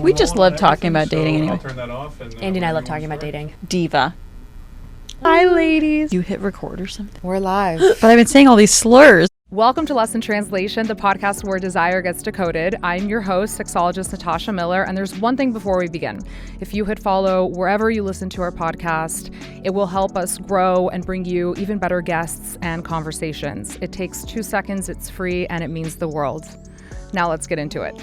We just love talking about dating anyway. I'll turn that off. Andie and I love talking about dating. Diva. Hi, ladies. You hit record or something? We're live. But I've been saying all these slurs. Welcome to Lesson Translation, the podcast where desire gets decoded. I'm your host, sexologist Natasha Miller, and there's one thing before we begin. If you hit follow wherever you listen to our podcast, it will help us grow and bring you even better guests and conversations. It takes 2 seconds, it's free, and it means the world. Now let's get into it.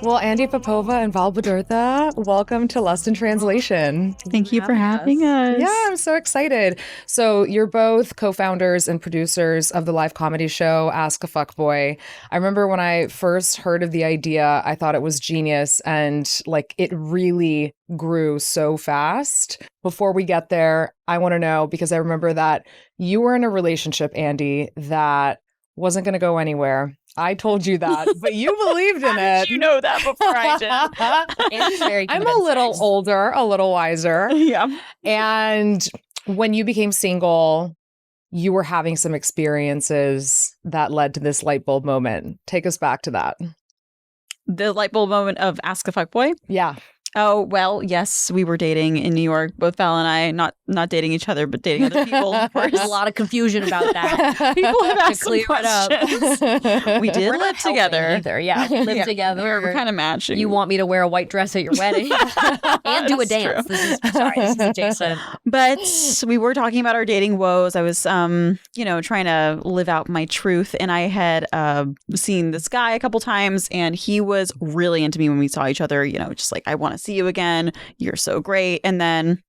Well, Andie, Popova, and Val Bedurtha, welcome to Lesson Translation. Thank you for having us. Yeah, I'm so excited. So you're both co-founders and producers of the live comedy show Ask a Fuckboy. I remember when I first heard of the idea, I thought it was genius, and it really grew so fast. Before we get there, I want to know, because I remember that you were in a relationship, Andie, that wasn't going to go anywhere. I told you that, but you believed in it. You know that before I did. I'm a little older, a little wiser. Yeah. And when you became single, you were having some experiences that led to this light bulb moment. Take us back to that. The light bulb moment of Ask a Fuckboy? Yeah. Oh, well, yes, we were dating in New York, both Val and I, not dating each other, but dating other people, of course. There's a lot of confusion about that. People have asked some clear it up. questions. We did live together. Either. Yeah, live together. We're kind of matching. You want me to wear a white dress at your wedding and do a dance? True. This is adjacent. But we were talking about our dating woes. I was, trying to live out my truth. And I had seen this guy a couple times, and he was really into me when we saw each other, just like, I want to see you again. You're so great. And then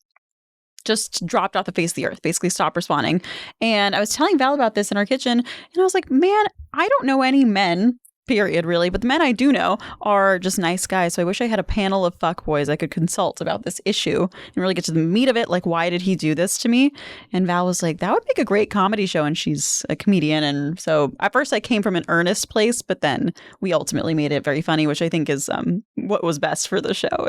just dropped off the face of the earth, basically stopped responding. And I was telling Val about this in our kitchen, and I was like, man, I don't know any men, period, really, but the men I do know are just nice guys. So I wish I had a panel of fuckboys I could consult about this issue and really get to the meat of it. Like, why did he do this to me? And Val was like, that would make a great comedy show. And she's a comedian. And so at first I came from an earnest place, but then we ultimately made it very funny, which I think is what was best for the show.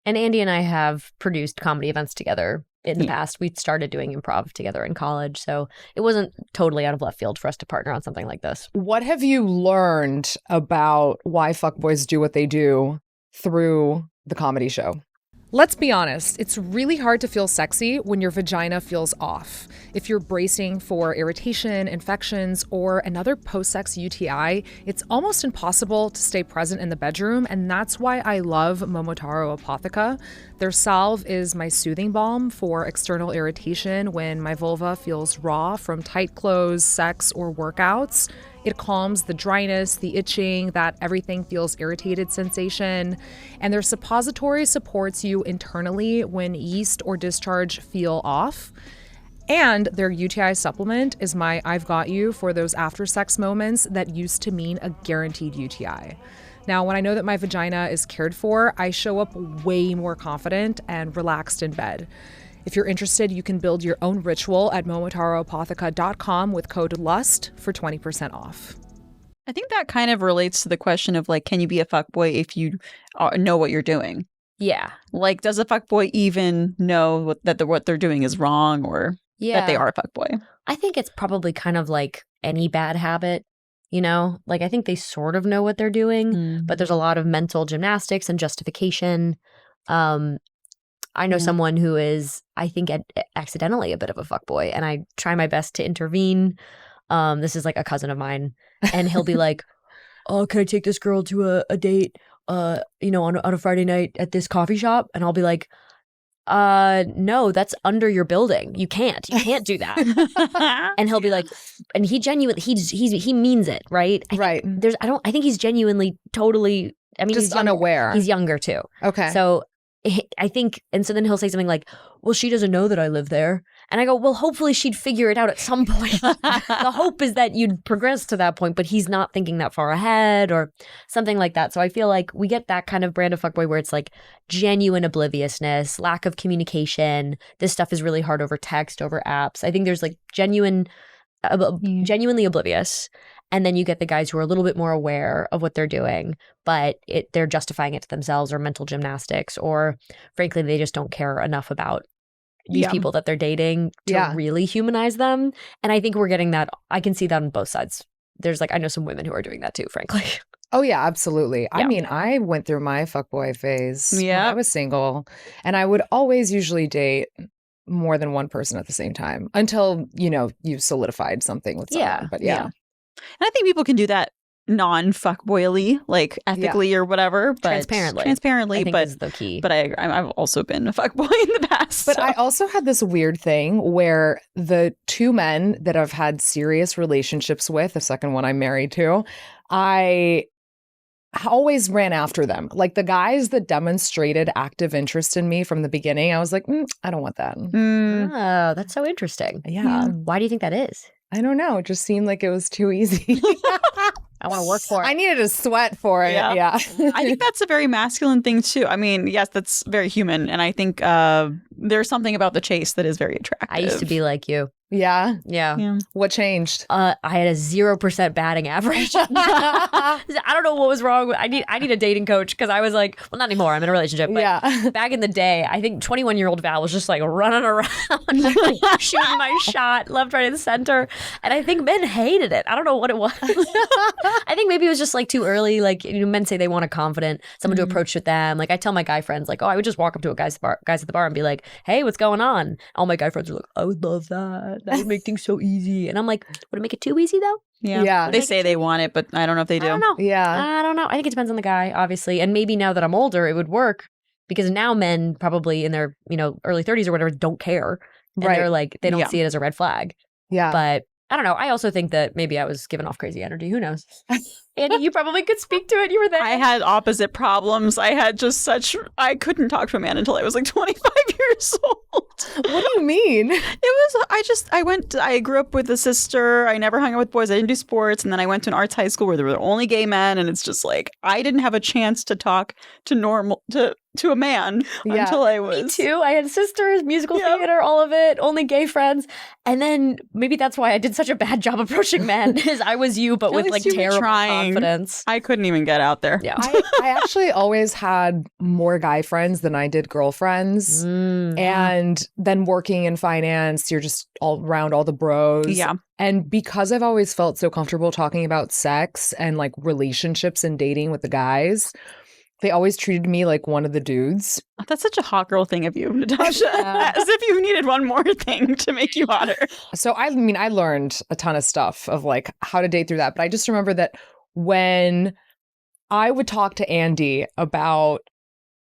And Andie and I have produced comedy events together in the past. We started doing improv together in college, so it wasn't totally out of left field for us to partner on something like this. What have you learned about why fuckboys do what they do through the comedy show? Let's be honest, it's really hard to feel sexy when your vagina feels off. If you're bracing for irritation, infections, or another post-sex UTI, it's almost impossible to stay present in the bedroom, and that's why I love Momotaro Apotheca. Their salve is my soothing balm for external irritation when my vulva feels raw from tight clothes, sex, or workouts. It calms the dryness, the itching, that everything feels irritated sensation. And their suppository supports you internally when yeast or discharge feel off. And their UTI supplement is my I've got you for those after sex moments that used to mean a guaranteed UTI. Now, when I know that my vagina is cared for, I show up way more confident and relaxed in bed. If you're interested, you can build your own ritual at momotaroapotheca.com with code LUST for 20% off. I think that kind of relates to the question of can you be a fuckboy if you know what you're doing? Yeah. Does a fuckboy even know what they're doing is wrong or that they are a fuckboy? I think it's probably kind of like any bad habit. I think they sort of know what they're doing, but there's a lot of mental gymnastics and justification. I know someone who is, I think, accidentally a bit of a fuckboy, and I try my best to intervene. This is a cousin of mine, and he'll be like, "Oh, can I take this girl to a date? On a Friday night at this coffee shop?" And I'll be like, "No, that's under your building. You can't do that." And he'll be like, and he genuinely, he means it, right? Right. I think he's genuinely totally. I mean, just unaware. He's younger too. Okay. So I think, and so then he'll say something like, well, she doesn't know that I live there. And I go, well, hopefully she'd figure it out at some point. The hope is that you'd progress to that point, but he's not thinking that far ahead or something like that. So I feel like we get that kind of brand of fuckboy where it's genuine obliviousness, lack of communication. This stuff is really hard over text, over apps. I think there's genuinely oblivious. And then you get the guys who are a little bit more aware of what they're doing, but they're justifying it to themselves or mental gymnastics, or frankly, they just don't care enough about these people that they're dating to really humanize them. And I think we're getting that. I can see that on both sides. There's I know some women who are doing that too, frankly. Oh, yeah, absolutely. I Yeah. mean, I went through my fuckboy phase when I Yep. was single, and I would always usually date more than one person at the same time until, you solidified something with someone. Yeah, But yeah. yeah. And I think people can do that non-fuckboyly, like ethically or whatever, but Transparently, I think but is the key. but I've also been a fuckboy in the past. But so. I also had this weird thing where the two men that I've had serious relationships with, the second one I'm married to, I always ran after them. Like the guys that demonstrated active interest in me from the beginning, I was like, I don't want that. Oh, that's so interesting. Yeah. Why do you think that is? I don't know. It just seemed like it was too easy. I want to work for it. I needed to sweat for it. Yeah. Yeah. I think that's a very masculine thing too. I mean, yes, that's very human, and I think there's something about the chase that is very attractive. I used to be like you. Yeah. Yeah. What changed? I had a 0% batting average. I don't know what was wrong. I need a dating coach because I was like, well, not anymore. I'm in a relationship. But back in the day, I think 21-year-old Val was just like running around, like, shooting my shot left, right, and center. And I think men hated it. I don't know what it was. I think maybe it was just like too early. Like men say they want a confident someone to approach with them. Like I tell my guy friends, like, oh, I would just walk up to a guys at the bar and be like, hey, what's going on? All my guy friends are like, I would love that. That would make things so easy. And I'm like, would it make it too easy though? Yeah. They say they want it, but I don't know if they do. I don't know. Yeah. I don't know. I think it depends on the guy, obviously. And maybe now that I'm older, it would work because now men probably in their, early 30s or whatever don't care. And Right. they're like, they don't see it as a red flag. Yeah. But I don't know. I also think that maybe I was giving off crazy energy. Who knows? Andy, you probably could speak to it. You were there. I had opposite problems. I had just I couldn't talk to a man until I was like 25 years old. What do you mean? I grew up with a sister. I never hung out with boys. I didn't do sports. And then I went to an arts high school where there were only gay men. And it's just like, I didn't have a chance to talk to a man until I was. Me too. I had sisters, musical theater, all of it, only gay friends. And then maybe that's why I did such a bad job approaching men is I was you, but with like terrible confidence. I couldn't even get out there. Yeah. I actually always had more guy friends than I did girlfriends. And then working in finance, you're just all around all the bros. Yeah. And because I've always felt so comfortable talking about sex and like relationships and dating with the guys, they always treated me like one of the dudes. That's such a hot girl thing of you, Natasha. As if you needed one more thing to make you hotter. So I learned a ton of stuff of like how to date through that. But I just remember that when I would talk to Andie about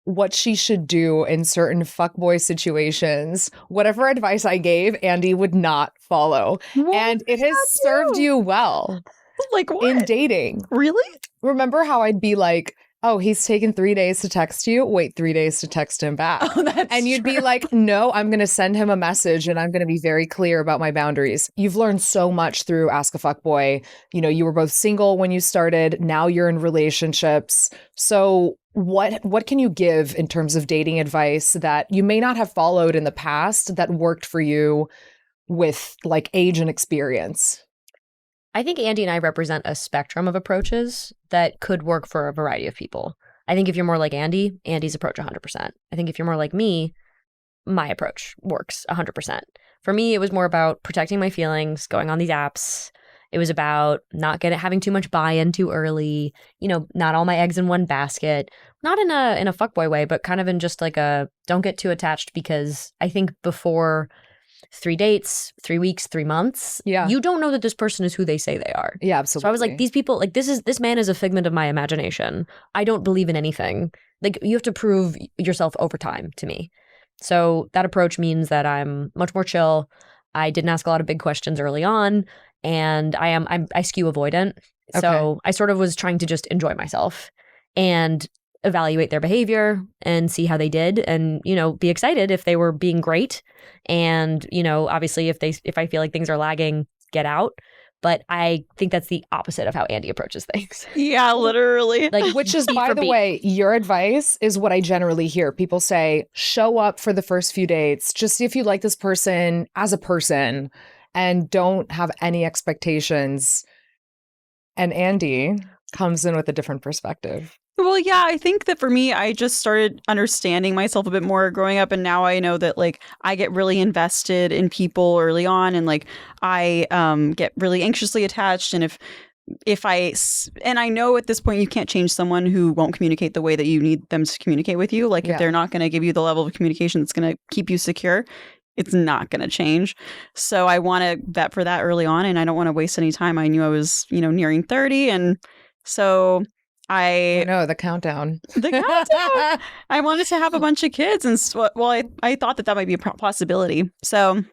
what she should do in certain fuckboy situations, whatever advice I gave, Andie would not follow. And it has served you well. Like what? In dating. Really? Remember how I'd be like, oh, he's taken 3 days to text you. Wait 3 days to text him back. Oh, that's and you'd be like, no, I'm going to send him a message and I'm going to be very clear about my boundaries. You've learned so much through Ask a Fuckboy. You were both single when you started. Now you're in relationships. So what can you give in terms of dating advice that you may not have followed in the past that worked for you with like age and experience? I think Andie and I represent a spectrum of approaches that could work for a variety of people. I think if you're more like Andie, Andie's approach 100%. I think if you're more like me, my approach works 100%. For me, it was more about protecting my feelings, going on these apps. It was about not having too much buy-in too early, not all my eggs in one basket, not in a fuckboy way, but kind of in just like a don't get too attached, because I think before 3 dates, 3 weeks, 3 months, you don't know that this person is who they say they are. Yeah, absolutely. So I was like, these people, like this man is a figment of my imagination. I don't believe in anything. Like you have to prove yourself over time to me. So that approach means that I'm much more chill. I didn't ask a lot of big questions early on, and I skew avoidant. Okay. So I sort of was trying to just enjoy myself and evaluate their behavior and see how they did, and be excited if they were being great, and obviously if I feel like things are lagging, get out. But I think that's the opposite of how Andie approaches things. Yeah, literally. Like, which is, by the way, your advice is what I generally hear. People say, show up for the first few dates, just see if you like this person as a person, and don't have any expectations. And Andie comes in with a different perspective. Well, yeah, I think that for me, I just started understanding myself a bit more growing up. And now I know that like I get really invested in people early on, and like I get really anxiously attached. And if and I know at this point you can't change someone who won't communicate the way that you need them to communicate with you. Like if they're not going to give you the level of communication that's going to keep you secure, it's not going to change. So I want to vet for that early on, and I don't want to waste any time. I knew I was, nearing 30, and so I know the countdown. The countdown. I wanted to have a bunch of kids, and I thought that might be a possibility. So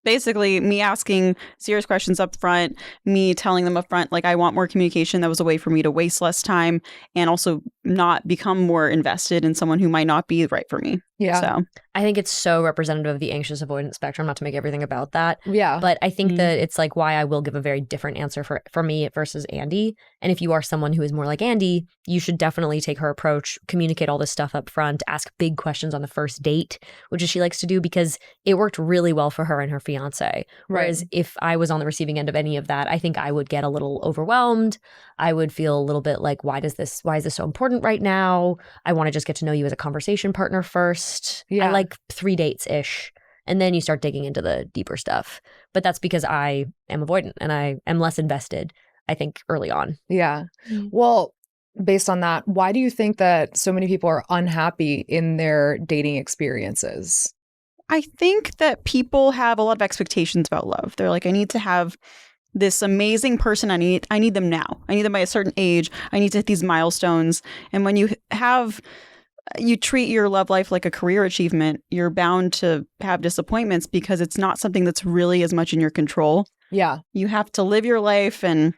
basically, me asking serious questions up front, me telling them up front, like, I want more communication. That was a way for me to waste less time and also not become more invested in someone who might not be right for me. Yeah. So I think it's so representative of the anxious avoidance spectrum, not to make everything about that. Yeah. But I think that it's like why I will give a very different answer for me versus Andie. And if you are someone who is more like Andie, you should definitely take her approach, communicate all this stuff up front, ask big questions on the first date, which is she likes to do because it worked really well for her and her fiance. Whereas if I was on the receiving end of any of that, I think I would get a little overwhelmed. I would feel a little bit like, why is this so important right now? I want to just get to know you as a conversation partner first. Yeah. I like 3 dates-ish. And then you start digging into the deeper stuff. But that's because I am avoidant and I am less invested, I think, early on. Yeah. Well, based on that, why do you think that so many people are unhappy in their dating experiences? I think that people have a lot of expectations about love. They're like, I need to have this amazing person. I need them now. I need them by a certain age. I need to hit these milestones. And when you treat your love life like a career achievement, you're bound to have disappointments because it's not something that's really as much in your control. Yeah. You have to live your life and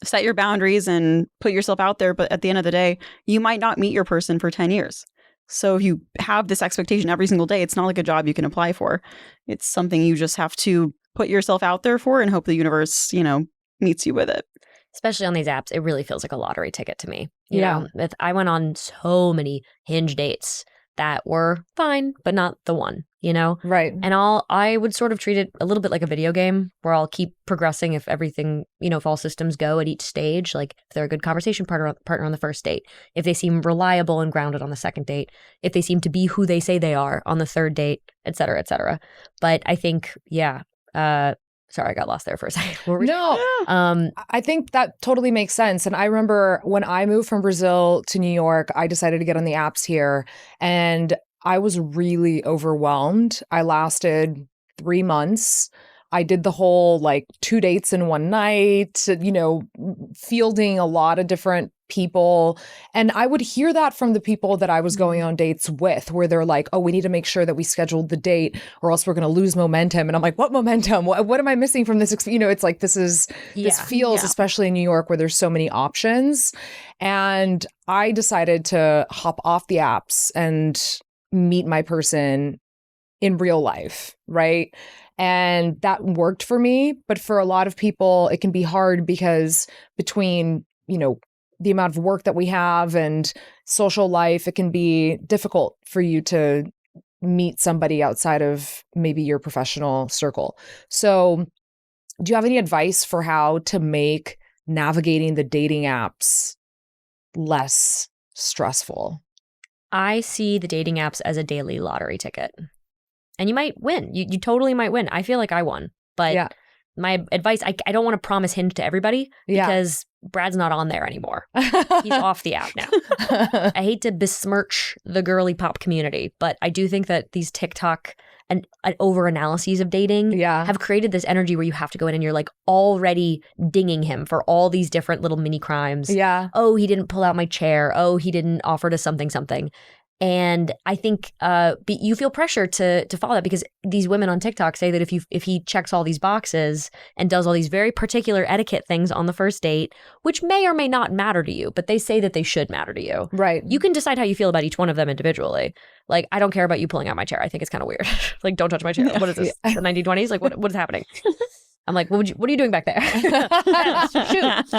set your boundaries and put yourself out there. But at the end of the day, you might not meet your person for 10 years. So if you have this expectation every single day, it's not like a job you can apply for. It's something you just have to put yourself out there for and hope the universe, meets you with it. Especially on these apps, it really feels like a lottery ticket to me. You know, I went on so many Hinge dates that were fine, but not the one, Right. And I would sort of treat it a little bit like a video game where I'll keep progressing if everything, if all systems go at each stage, like if they're a good conversation partner on the first date, if they seem reliable and grounded on the second date, if they seem to be who they say they are on the third date, et cetera, et cetera. But I think, sorry, I got lost there for a second. No, I think that totally makes sense. And I remember when I moved from Brazil to New York, I decided to get on the apps here and I was really overwhelmed. I lasted 3 months. I did the whole 2 dates in one night, fielding a lot of different people. And I would hear that from the people that I was going on dates with, where they're like, oh, we need to make sure that we scheduled the date or else we're going to lose momentum. And I'm like, what momentum? What am I missing from this? It's like, this feels, especially in New York where there's so many options. And I decided to hop off the apps and meet my person in real life, right? And that worked for me. But for a lot of people, it can be hard because between, the amount of work that we have and social life, it can be difficult for you to meet somebody outside of maybe your professional circle. So do you have any advice for how to make navigating the dating apps less stressful? I see the dating apps as a daily lottery ticket. And you might win. You totally might win. I feel like I won. But my advice, I don't want to promise Hinge to everybody because Brad's not on there anymore. He's off the app now. I hate to besmirch the girly pop community, but I do think that these TikTok and over-analyses of dating have created this energy where you have to go in and you're already dinging him for all these different little mini crimes. Yeah. Oh, he didn't pull out my chair. Oh, he didn't offer to something. And I think you feel pressure to follow that because these women on TikTok say that if he checks all these boxes and does all these very particular etiquette things on the first date, which may or may not matter to you, but they say that they should matter to you. Right. You can decide how you feel about each one of them individually. I don't care about you pulling out my chair. I think it's kind of weird. Don't touch my chair. What is this? The 1920s? What is happening? I'm like, what are you doing back there? Shoot.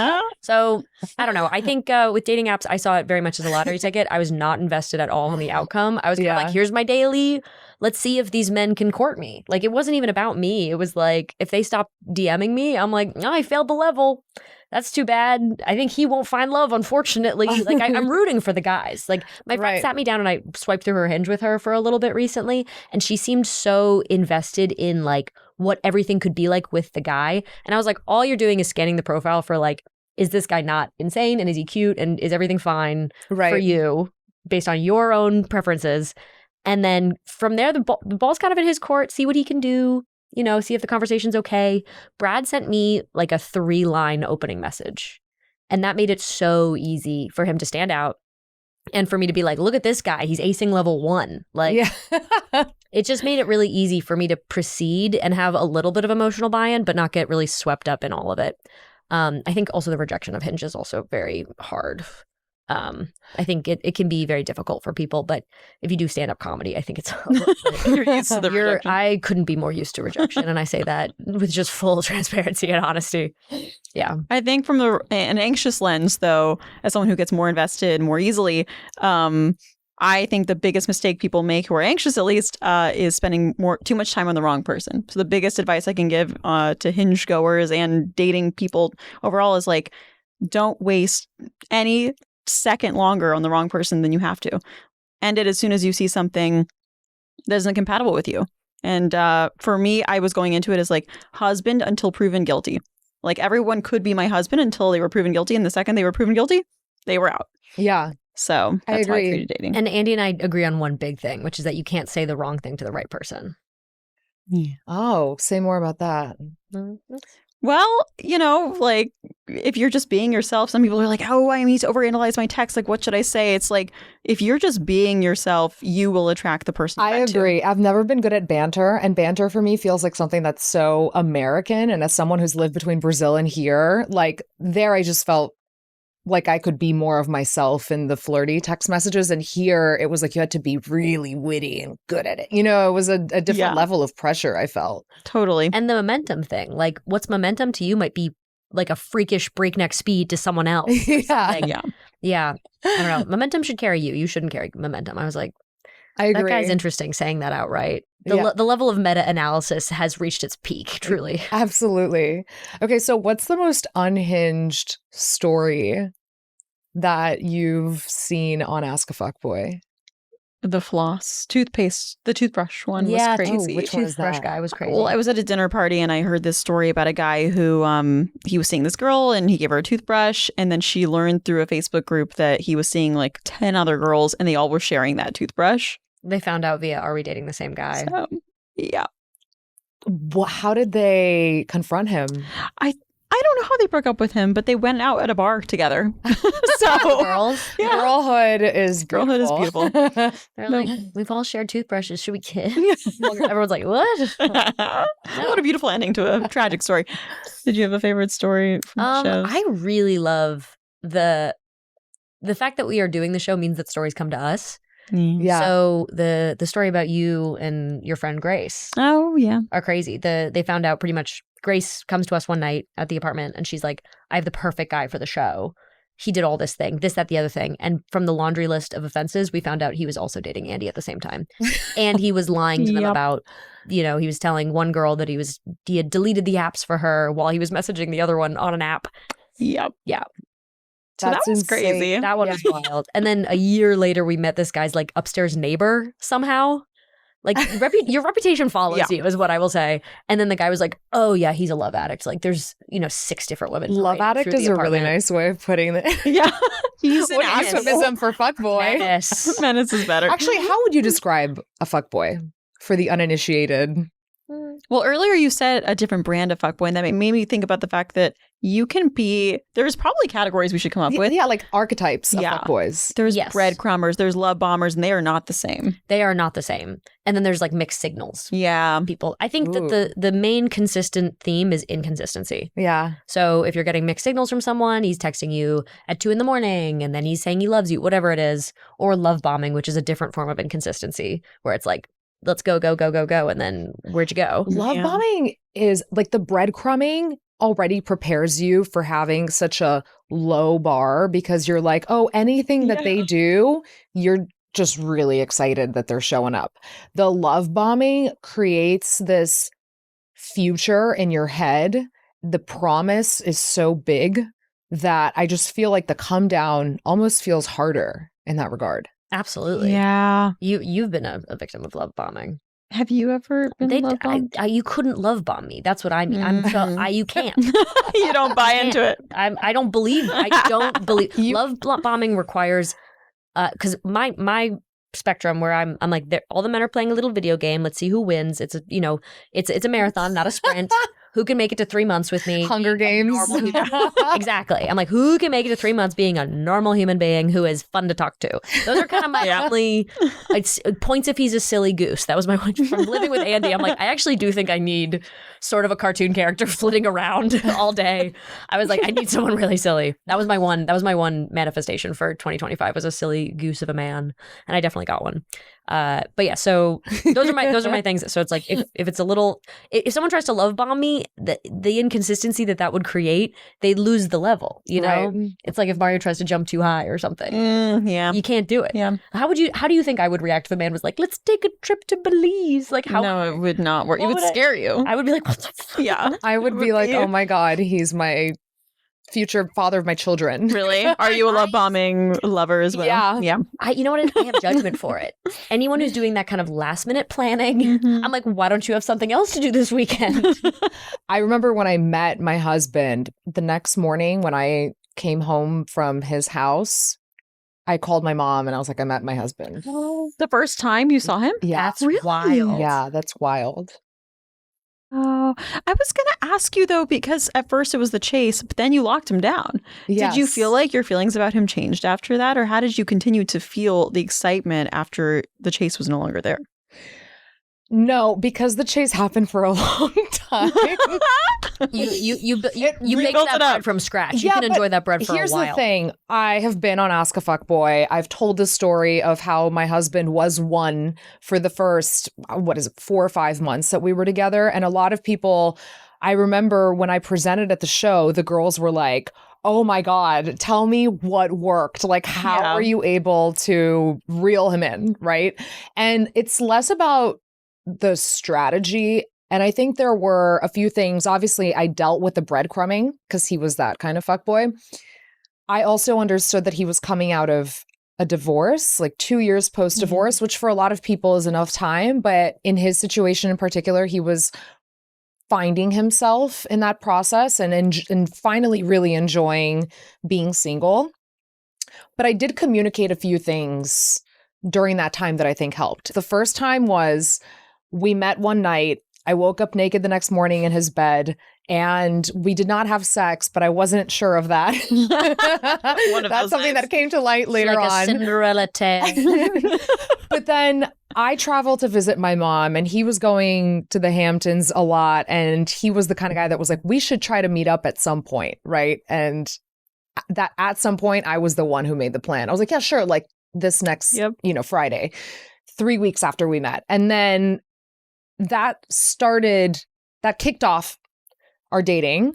So I don't know. I think with dating apps, I saw it very much as a lottery ticket. I was not invested at all in the outcome. I was kind of like, here's my daily. Let's see if these men can court me. It wasn't even about me. It was like, if they stop DMing me, I'm like, I failed the level. That's too bad. I think he won't find love, unfortunately. I'm rooting for the guys. My friend sat me down and I swiped through her Hinge with her for a little bit recently. And she seemed so invested in what everything could be like with the guy. And I was like, all you're doing is scanning the profile for like, is this guy not insane? And is he cute? And is everything fine for you based on your own preferences? And then from there, the ball's kind of in his court. See what he can do, you know, see if the conversation's okay. Brad sent me like a 3-line opening message. And that made it so easy for him to stand out and for me to be like, look at this guy. He's acing level 1. Like, it just made it really easy for me to proceed and have a little bit of emotional buy-in, but not get really swept up in all of it. I think also the rejection of Hinge is also very hard. I think it can be very difficult for people, but if you do stand-up comedy, I think it's You're used to the rejection. I couldn't be more used to rejection, and I say that with just full transparency and honesty. Yeah. I think from an anxious lens, though, as someone who gets more invested more easily, I think the biggest mistake people make who are anxious, at least, is spending too much time on the wrong person. So the biggest advice I can give to Hinge goers and dating people overall is like, don't waste any second longer on the wrong person than you have to. End it as soon as you see something that isn't compatible with you. And for me, I was going into it as like husband until proven guilty. Like everyone could be my husband until they were proven guilty. And the second they were proven guilty, they were out. Yeah. So that's how I treated dating. And Andie and I agree on one big thing, which is that you can't say the wrong thing to the right person. Yeah. Oh, say more about that. Well, you know, like if you're just being yourself, some people are like, oh, I need to overanalyze my text. Like, what should I say? It's like, if you're just being yourself, you will attract the person. I agree. I've never been good at banter. And banter for me feels like something that's so American. And as someone who's lived between Brazil and here, like there, I just felt like I could be more of myself in the flirty text messages. And here it was like you had to be really witty and good at it. You know, it was a different level of pressure, I felt. Totally. And the momentum thing, like what's momentum to you might be like a freakish breakneck speed to someone else. Yeah. Yeah. I don't know. Momentum should carry you. You shouldn't carry momentum. I was like, I agree. That guy's interesting saying that outright. The level of meta-analysis has reached its peak, truly. Absolutely. Okay, so what's the most unhinged story that you've seen on Ask a Fuckboy? The the toothbrush one was crazy. Which one is toothbrush that? guy was crazy. Well, I was at a dinner party and I heard this story about a guy who he was seeing this girl and he gave her a toothbrush, and then she learned through a Facebook group that he was seeing like 10 other girls and they all were sharing that toothbrush. They found out via Are We Dating the Same Guy? So, yeah. How did they confront him? I don't know how they broke up with him, but they went out at a bar together. So Girls. Yeah. Girlhood is beautiful. They're like, we've all shared toothbrushes. Should we kiss? Everyone's like, what? What a beautiful ending to a tragic story. Did you have a favorite story from the show? I really love the fact that we are doing the show means that stories come to us. Yeah. So the story about you and your friend Grace Oh, yeah. are crazy. They found out pretty much. Grace comes to us one night at the apartment and she's like, I have the perfect guy for the show. He did all this thing, this, that, the other thing. And from the laundry list of offenses, we found out he was also dating Andie at the same time. And he was lying to them about, you know, he was telling one girl that he had deleted the apps for her while he was messaging the other one on an app. Yep. Yeah. So that was insane. crazy. That one was wild. And then a year later, we met this guy's like upstairs neighbor somehow. Like your reputation follows you is what I will say. And then the guy was like, oh yeah, he's a love addict. Like there's, 6 different women. Love addict is a really nice way of putting it. Yeah. He's an What euphemism for fuckboy? Menace. Menace is better. Actually, how would you describe a fuckboy for the uninitiated? Well, earlier you said a different brand of fuckboy, and that made me think about the fact that you can be, there's probably categories we should come up with. Yeah, like archetypes of Yeah. fuckboys. There's breadcrumbers, there's love bombers, and they are not the same. They are not the same. And then there's like mixed signals. Yeah. People. I think that the main consistent theme is inconsistency. Yeah. So if you're getting mixed signals from someone, he's texting you at 2 a.m. and then he's saying he loves you, whatever it is, or love bombing, which is a different form of inconsistency where it's like, let's go, go, go, go, go. And then where'd you go? Love bombing is like the breadcrumbing already prepares you for having such a low bar because you're like, oh, anything that they do, you're just really excited that they're showing up. The love bombing creates this future in your head. The promise is so big that I just feel like the come down almost feels harder in that regard. Absolutely. Yeah. You've been a victim of love bombing. Have you ever been love bombed? You couldn't love bomb me. That's what I mean. You can't. You don't buy into it. I don't believe. Love bombing requires, because my spectrum where I'm like, all the men are playing a little video game. Let's see who wins. It's a marathon, not a sprint. Who can make it to 3 months with me? Hunger Games. Exactly. I'm like, who can make it to 3 months being a normal human being who is fun to talk to? Those are kind of my only points if he's a silly goose. That was my one. From living with Andie, I'm like, I actually do think I need sort of a cartoon character flitting around all day. I was like, I need someone really silly. That was my one manifestation for 2025 was a silly goose of a man. And I definitely got one. But yeah, so those are my things. So it's like if it's a little, if someone tries to love bomb me, the inconsistency that would create, they lose the level. You know, right. It's like if Mario tries to jump too high or something. Yeah, you can't do it. Yeah. How do you think I would react if a man was like, "Let's take a trip to Belize"? Like how? No, it would not work. It would scare you. I would be like, "What the fuck?" Yeah, I would be like, "Oh my god, he's my future father of my children." Really? Are you a love bombing lover as well? Yeah. You know what? I have judgment for it. Anyone who's doing that kind of last minute planning, I'm like, why don't you have something else to do this weekend? I remember when I met my husband, the next morning when I came home from his house, I called my mom and I was like, I met my husband. The first time you saw him? Yeah. That's wild. Yeah, that's wild. Oh, I was going to ask you though, because at first it was the chase, but then you locked him down. Yes. Did you feel like your feelings about him changed after that? Or how did you continue to feel the excitement after the chase was no longer there? No, because the chase happened for a long time. You make that bread from scratch. You can enjoy that bread for a while. Here's the thing. I have been on Ask a Fuckboy. I've told the story of how my husband was one for the first, 4 or 5 months that we were together. And a lot of people, I remember when I presented at the show, the girls were like, oh my God, tell me what worked. Like, how are you able to reel him in, right? And it's less about the strategy. And I think there were a few things. Obviously, I dealt with the breadcrumbing because he was that kind of fuckboy. I also understood that he was coming out of a divorce, like 2 years post-divorce, which for a lot of people is enough time. But in his situation in particular, he was finding himself in that process and finally really enjoying being single. But I did communicate a few things during that time that I think helped. The first time was we met one night. I woke up naked the next morning in his bed and we did not have sex, but I wasn't sure of that. That's something that came to light later on. A Cinderella tale. But then I traveled to visit my mom and he was going to the Hamptons a lot. And he was the kind of guy that was like, we should try to meet up at some point. Right. And that at some point I was the one who made the plan. I was like, yeah, sure. Like this next, Friday, 3 weeks after we met. And then that kicked off our dating,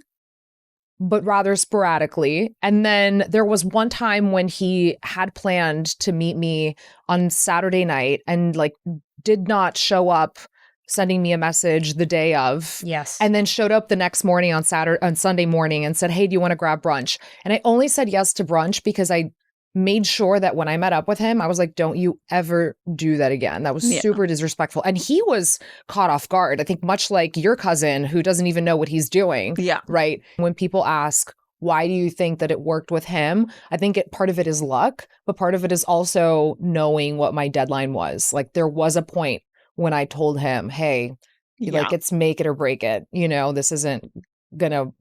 but rather sporadically. And then there was one time when he had planned to meet me on Saturday night and like did not show up, sending me a message the day of. Yes. And then showed up the next morning on Sunday morning and said, hey, do you want to grab brunch? And I only said yes to brunch because I made sure that when I met up with him, I was like, don't you ever do that again. That was super disrespectful. And he was caught off guard. I think much like your cousin who doesn't even know what he's doing. Yeah. Right. When people ask, why do you think that it worked with him? I think part of it is luck, but part of it is also knowing what my deadline was. Like there was a point when I told him, hey, like it's make it or break it. This isn't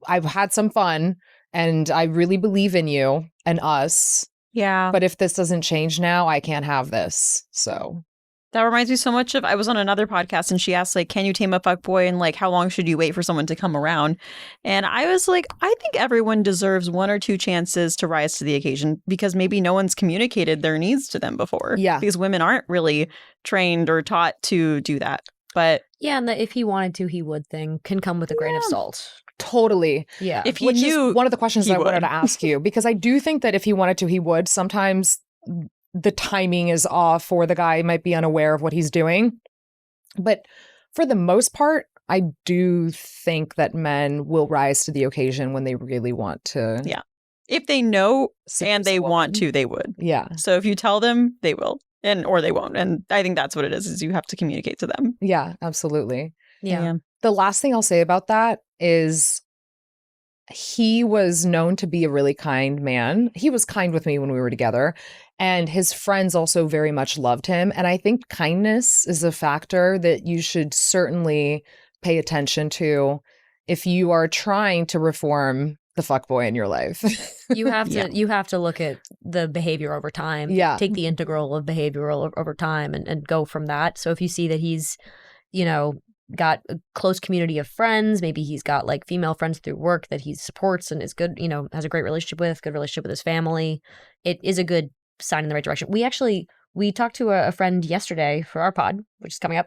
I've had some fun and I really believe in you and us. Yeah. But if this doesn't change now, I can't have this. So that reminds me so much of, I was on another podcast and she asked like, can you tame a fuckboy and like, how long should you wait for someone to come around? And I was like, I think everyone deserves 1 or 2 chances to rise to the occasion because maybe no one's communicated their needs to them before. Yeah. Because women aren't really trained or taught to do that. But yeah, and the if he wanted to, he would thing can come with a grain of salt. Totally. Yeah. If he Which knew, is one of the questions he I wanted would. to ask you, because I do think that if he wanted to, he would. Sometimes the timing is off or the guy might be unaware of what he's doing. But for the most part, I do think that men will rise to the occasion when they really want to. Yeah. If they know and they want to, they would. Yeah. So if you tell them, they will. or they won't. And I think that's what it is you have to communicate to them. Yeah, absolutely. Yeah. The last thing I'll say about that is he was known to be a really kind man. He was kind with me when we were together, and his friends also very much loved him. And I think kindness is a factor that you should certainly pay attention to if you are trying to reform the fuckboy in your life. You have to look at the behavior over time. Yeah. Take the integral of behavioral over time and go from that. So if you see that he's, got a close community of friends, maybe he's got like female friends through work that he supports and is good, has a great relationship with, good relationship with his family, it is a good sign in the right direction. We talked to a friend yesterday for our pod, which is coming up.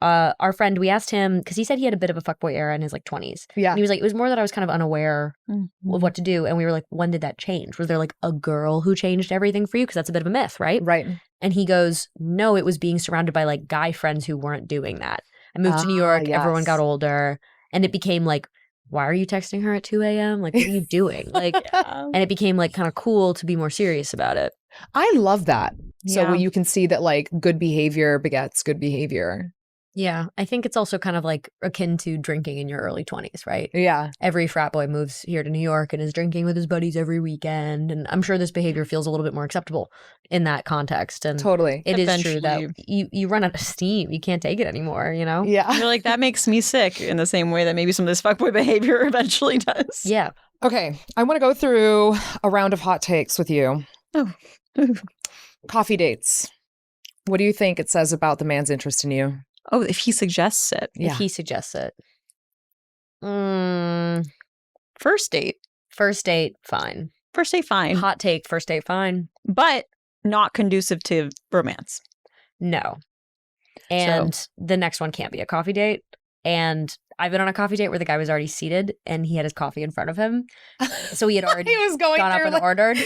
Our friend, we asked him, because he said he had a bit of a fuckboy era in his like 20s. Yeah. And he was like, it was more that I was kind of unaware of what to do. And we were like, when did that change? Was there like a girl who changed everything for you? Because that's a bit of a myth, right? Right. And he goes, no, it was being surrounded by like guy friends who weren't doing that. I moved to New York, everyone got older, and it became like, why are you texting her at 2 a.m.? Like, what are you doing? Like, and it became like kind of cool to be more serious about it. I love that. So Yeah. you can see that like good behavior begets good behavior. Yeah, I think it's also kind of like akin to drinking in your early 20s, right? Yeah. Every frat boy moves here to New York and is drinking with his buddies every weekend. And I'm sure this behavior feels a little bit more acceptable in that context. And Totally. it is true that Eventually. you run out of steam. You can't take it anymore, Yeah. You're like, that makes me sick in the same way that maybe some of this fuckboy behavior eventually does. Yeah. Okay. I want to go through a round of hot takes with you. Oh. Coffee dates. What do you think it says about the man's interest in you? Oh, if he suggests it. Yeah. If he suggests it. First date. First date, fine. First date, fine. Hot take, first date, fine. But not conducive to romance. No. And the next one can't be a coffee date. And I've been on a coffee date where the guy was already seated and he had his coffee in front of him. So he had already He was going gone up through and ordered.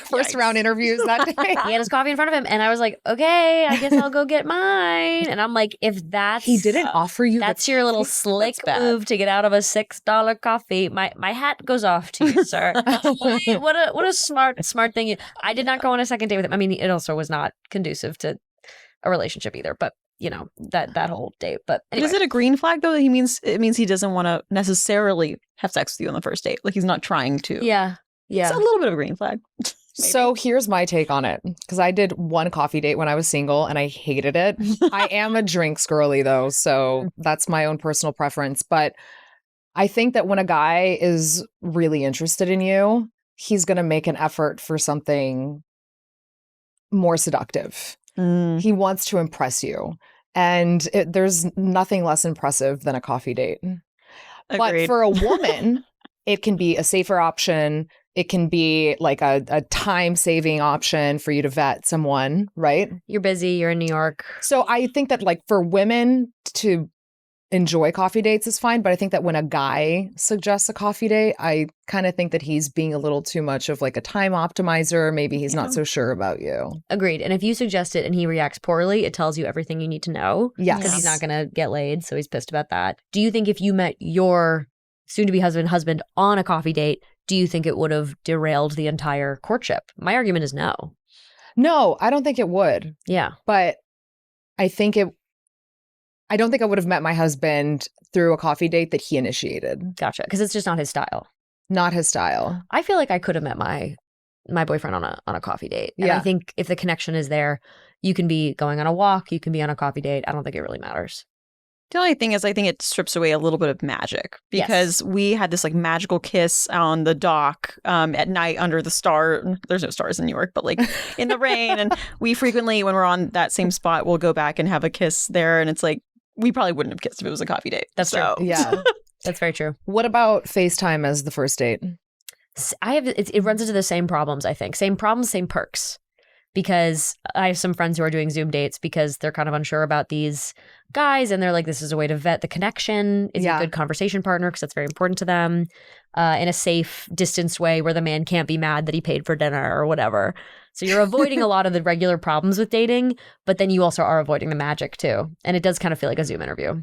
first round interviews that day. He had his coffee in front of him. And I was like, okay, I guess I'll go get mine. And I'm like, if that's... He didn't offer you That's your little slick bad. move to get out of a $6 coffee. My hat goes off to you, sir. What a smart thing. I did not go on a second date with him. I mean, it also was not conducive to a relationship either, but that whole date. But anyway. Is it a green flag though? That it means he doesn't want to necessarily have sex with you on the first date. Like he's not trying to. Yeah. It's a little bit of a green flag. So here's my take on it, because I did one coffee date when I was single and I hated it. I am a drinks girly though, so that's my own personal preference. But I think that when a guy is really interested in you, he's going to make an effort for something more seductive. He wants to impress you. And there's nothing less impressive than a coffee date. But Agreed. for a woman, it can be a safer option. It can be like a time-saving option for you to vet someone, right? You're busy. You're in New York. So I think that like for women to enjoy coffee dates is fine. But I think that when a guy suggests a coffee date, I kind of think that he's being a little too much of like a time optimizer. Maybe he's not so sure about you. Agreed. And if you suggest it and he reacts poorly, it tells you everything you need to know. Yes. Because he's not going to get laid. So he's pissed about that. Do you think if you met your soon-to-be husband on a coffee date, do you think it would have derailed the entire courtship? My argument is no. No, I don't think it would. Yeah. But I don't think I would have met my husband through a coffee date that he initiated. Gotcha. Because it's just not his style. Not his style. I feel like I could have met my boyfriend on a coffee date. And I think if the connection is there, you can be going on a walk, you can be on a coffee date. I don't think it really matters. The only thing is I think it strips away a little bit of magic because we had this like magical kiss on the dock at night under the star. There's no stars in New York, but like in the rain. And we frequently, when we're on that same spot, we'll go back and have a kiss there. And it's like, we probably wouldn't have kissed if it was a coffee date. That's true. Yeah. That's very true. What about FaceTime as the first date? It runs into the same problems, I think. Same problems, same perks. Because I have some friends who are doing Zoom dates because they're kind of unsure about these guys. And they're like, this is a way to vet the connection. Is a good conversation partner because that's very important to them in a safe, distanced way where the man can't be mad that he paid for dinner or whatever. So you're avoiding a lot of the regular problems with dating, but then you also are avoiding the magic too. And it does kind of feel like a Zoom interview.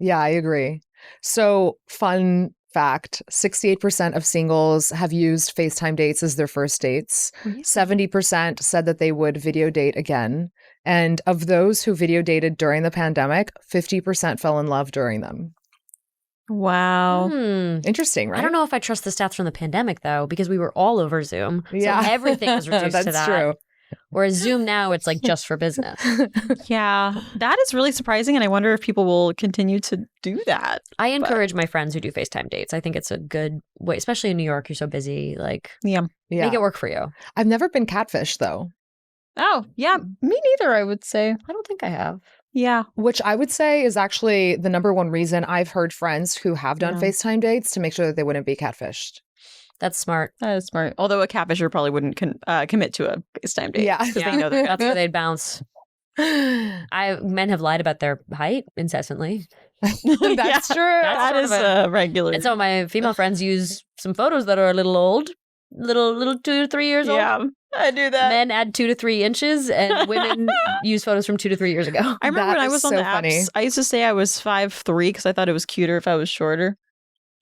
Yeah, I agree. So fun fact, 68% of singles have used FaceTime dates as their first dates. 70% said that they would video date again. And of those who video dated during the pandemic, 50% fell in love during them. Wow. Interesting, right? I don't know if I trust the stats from the pandemic, though, because we were all over Zoom. Yeah. So everything was reduced to that. That's true. Whereas Zoom now, it's like just for business. Yeah, that is really surprising. And I wonder if people will continue to do that. I encourage my friends who do FaceTime dates. I think it's a good way, especially in New York. You're so busy. Like, Yeah. make it work for you. I've never been catfished, though. Oh, yeah. Me neither, I would say. I don't think I have. Yeah. Which I would say is actually the number one reason I've heard friends who have done FaceTime dates to make sure that they wouldn't be catfished. That's smart. That is smart. Although a catfisher probably wouldn't commit to a FaceTime date. Yeah. Because they know that. That's where they'd bounce. Men have lied about their height incessantly. That's true. That is regular. And some of my female friends use some photos that are a little old, little 2 to 3 years old. Yeah, I do that. Men add 2 to 3 inches, and women use photos from 2 to 3 years ago. I remember That when I is was on so the funny. apps, I used to say I was 5'3" because I thought it was cuter if I was shorter.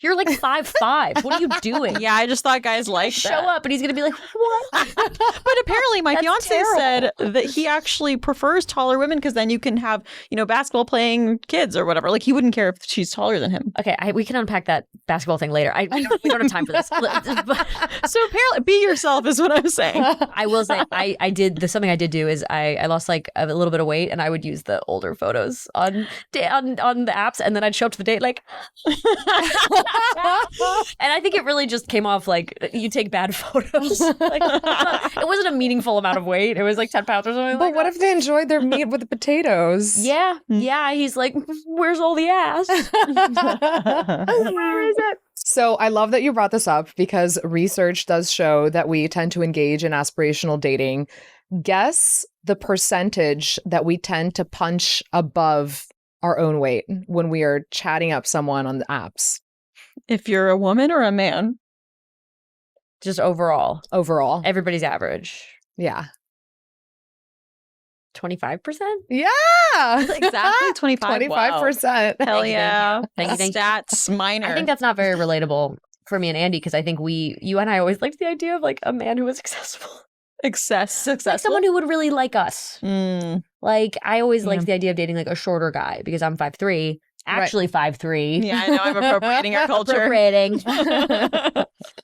You're like 5'5". What are you doing? Yeah, I just thought guys liked Show that. up, and he's gonna be like, "What?" But apparently my That's fiance terrible. said that he actually prefers taller women because then you can have, basketball playing kids or whatever. Like he wouldn't care if she's taller than him. Okay, we can unpack that basketball thing later. We don't have time for this. But So apparently be yourself is what I'm saying. I will say, I did something I did do is I lost like a little bit of weight, and I would use the older photos on the apps, and then I'd show up to the date like. And I think it really just came off like you take bad photos. Like, it wasn't a meaningful amount of weight. It was like 10 pounds or something. But what if they enjoyed their meat with the potatoes? Yeah. He's like, where's all the ass? Where is it? So I love that you brought this up because research does show that we tend to engage in aspirational dating. Guess the percentage that we tend to punch above our own weight when we are chatting up someone on the apps. If you're a woman or a man. Just overall, Overall. everybody's average. Yeah. 25%? Yeah. Exactly. 25. 25%. Hell yeah. Thank you. Stats minor. I think that's not very relatable for me and Andie because I think you and I always liked the idea of like a man who was successful. successful. Like someone who would really like us. Mm. Like I always liked the idea of dating like a shorter guy because I'm 5'3", actually 5'3". Yeah, I know. I'm appropriating our culture. Appropriating.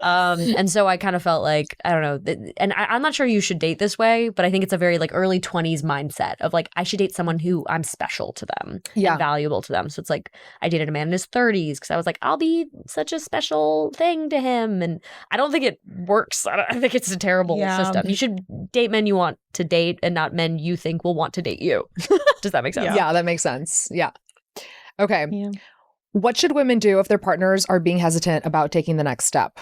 And so I kind of felt like, I don't know, and I'm not sure you should date this way, but I think it's a very like early 20s mindset of like, I should date someone who I'm special to them and valuable to them. So it's like, I dated a man in his 30s because I was like, I'll be such a special thing to him. And I don't think it works. I think it's a terrible system. You should date men you want to date and not men you think will want to date you. Does that make sense? Yeah, that makes sense. Yeah. Okay. Yeah. What should women do if their partners are being hesitant about taking the next step?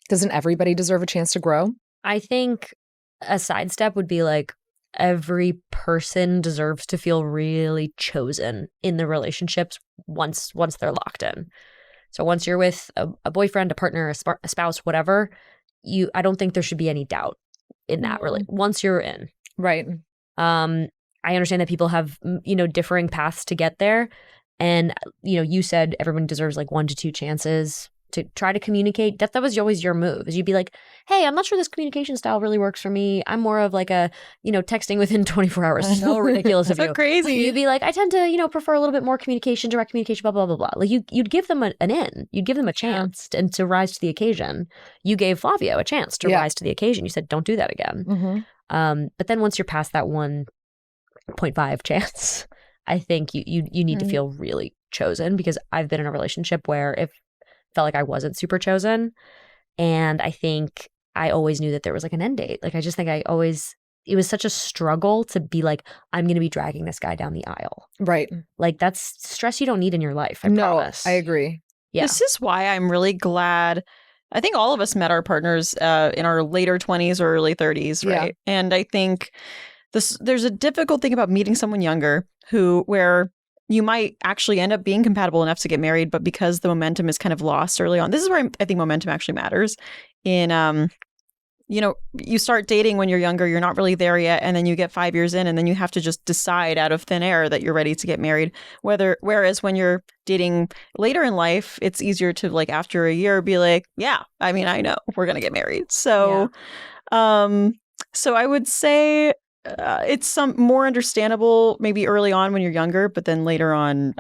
Doesn't everybody deserve a chance to grow? I think a side step would be like every person deserves to feel really chosen in the relationships once they're locked in. So once you're with a boyfriend, a partner, a spouse, whatever, I don't think there should be any doubt in that really. Once you're in. Right. I understand that people have, differing paths to get there. And, you said everyone deserves like 1 to 2 chances to try to communicate. That was always your move, is you'd be like, hey, I'm not sure this communication style really works for me. I'm more of like a, texting within 24 hours. So ridiculous of you. So crazy. You'd be like, I tend to, prefer a little bit more communication, direct communication, blah, blah, blah, blah. Like you'd give them an in. You'd give them a chance and to rise to the occasion. You gave Flavio a chance to rise to the occasion. You said, don't do that again. Mm-hmm. But then once you're past that 1.5 chance, I think you need to feel really chosen, because I've been in a relationship where it felt like I wasn't super chosen. And I think I always knew that there was like an end date. Like I just think it was such a struggle to be like, I'm going to be dragging this guy down the aisle. Right. Like that's stress you don't need in your life. I promise. I agree. Yeah. This is why I'm really glad. I think all of us met our partners in our later 20s or early 30s, right? Yeah. And I think there's a difficult thing about meeting someone younger where you might actually end up being compatible enough to get married, but because the momentum is kind of lost early on. This is where I think momentum actually matters in you know, you start dating when you're younger, you're not really there yet, and then you get 5 years in, and then you have to just decide out of thin air that you're ready to get married. Whereas when you're dating later in life, it's easier to like after a year be like, yeah, I mean, I know we're gonna get married. So, so I would say it's some more understandable maybe early on when you're younger, but then later on,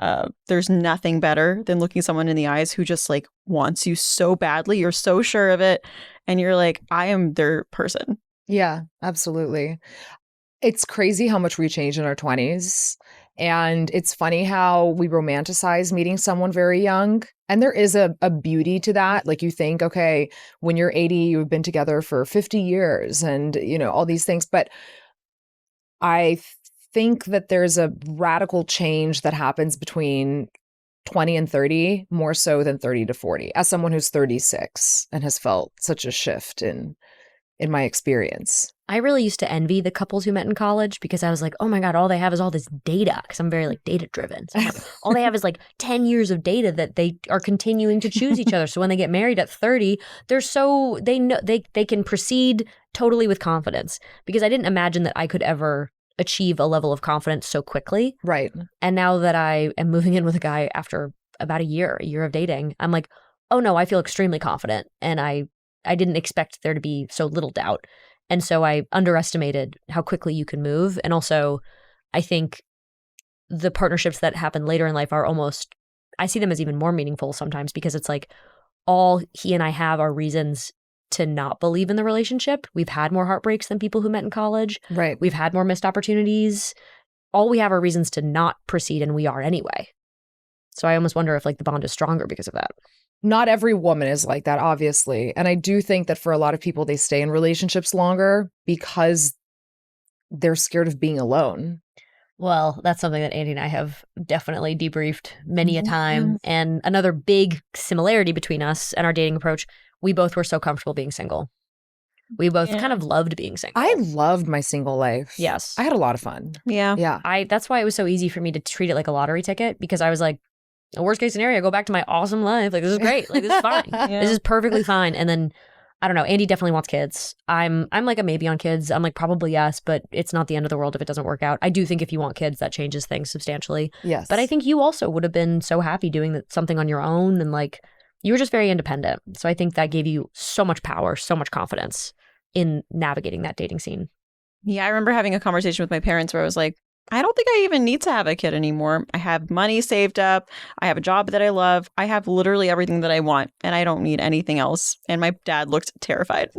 there's nothing better than looking someone in the eyes who just like wants you so badly. You're so sure of it. And you're like, I am their person. Yeah, absolutely. It's crazy how much we change in our 20s. And it's funny how we romanticize meeting someone very young. And there is a beauty to that. Like you think, okay, when you're 80, you've been together for 50 years and, you know, all these things. But I think that there's a radical change that happens between 20 and 30, more so than 30 to 40, as someone who's 36 and has felt such a shift in my experience. I really used to envy the couples who met in college because I was like, oh my God, all they have is all this data, because I'm very like data driven. So all they have is like 10 years of data that they are continuing to choose each other. So when they get married at 30, they know they can proceed totally with confidence, because I didn't imagine that I could ever achieve a level of confidence so quickly. Right. And now that I am moving in with a guy after about a year of dating, I'm like, oh no, I feel extremely confident. And I didn't expect there to be so little doubt. And so I underestimated how quickly you can move. And also, I think the partnerships that happen later in life are almost, I see them as even more meaningful sometimes, because it's like all he and I have are reasons to not believe in the relationship. We've had more heartbreaks than people who met in college. Right. We've had more missed opportunities. All we have are reasons to not proceed, and we are anyway. So I almost wonder if like the bond is stronger because of that. Not every woman is like that, obviously. And I do think that for a lot of people, they stay in relationships longer because they're scared of being alone. Well, that's something that Andie and I have definitely debriefed many a time. And another big similarity between us and our dating approach, we both were so comfortable being single. We both kind of loved being single. I loved my single life. Yes. I had a lot of fun. Yeah. Yeah. That's why it was so easy for me to treat it like a lottery ticket, because I was like, worst case scenario, go back to my awesome life. Like, this is great. Like, this is fine. This is perfectly fine. And then, I don't know, Andie definitely wants kids. I'm like a maybe on kids. I'm like, probably yes, but it's not the end of the world if it doesn't work out. I do think if you want kids, that changes things substantially. Yes. But I think you also would have been so happy doing something on your own, and like, you were just very independent. So I think that gave you so much power, so much confidence in navigating that dating scene. Yeah, I remember having a conversation with my parents where I was like, I don't think I even need to have a kid anymore. I have money saved up. I have a job that I love. I have literally everything that I want, and I don't need anything else. And my dad looked terrified.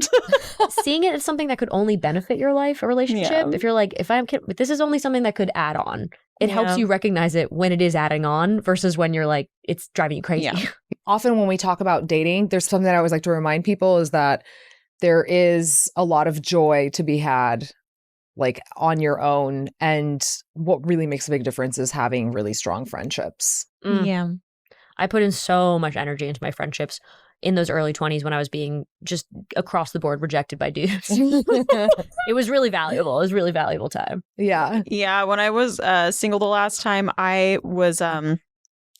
Seeing it as something that could only benefit your life, a relationship, if you're like, if I'm kid, but this is only something that could add on. It helps you recognize it when it is adding on versus when you're like, it's driving you crazy. Yeah. Often when we talk about dating, there's something that I always like to remind people is that there is a lot of joy to be had like on your own. And what really makes a big difference is having really strong friendships. Yeah. I put in so much energy into my friendships in those early 20s when I was being just across the board rejected by dudes. It was really valuable. It was really valuable time. Yeah. Yeah. When I was single the last time, I was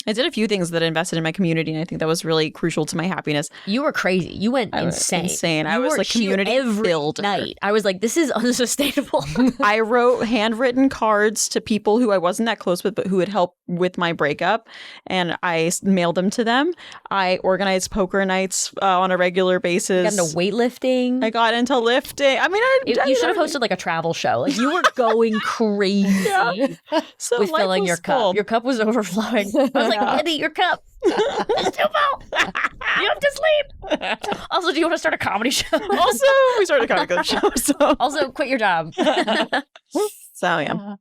I did a few things that invested in my community, and I think that was really crucial to my happiness. You were crazy. You went insane. I was like community every builder. night. I was like, this is unsustainable. I wrote handwritten cards to people who I wasn't that close with, but who would help with my breakup, and I mailed them to them. I organized poker nights on a regular basis. You got into weightlifting. I got into lifting. I mean, you should have hosted like a travel show. Like, you were going crazy So with life filling was your cup. cool. Your cup was overflowing. I was like, Andie, your cup. It's too full. You have to sleep. Also, do you want to start a comedy show? Also, we started a comedy club show. So. Also, quit your job. So yeah.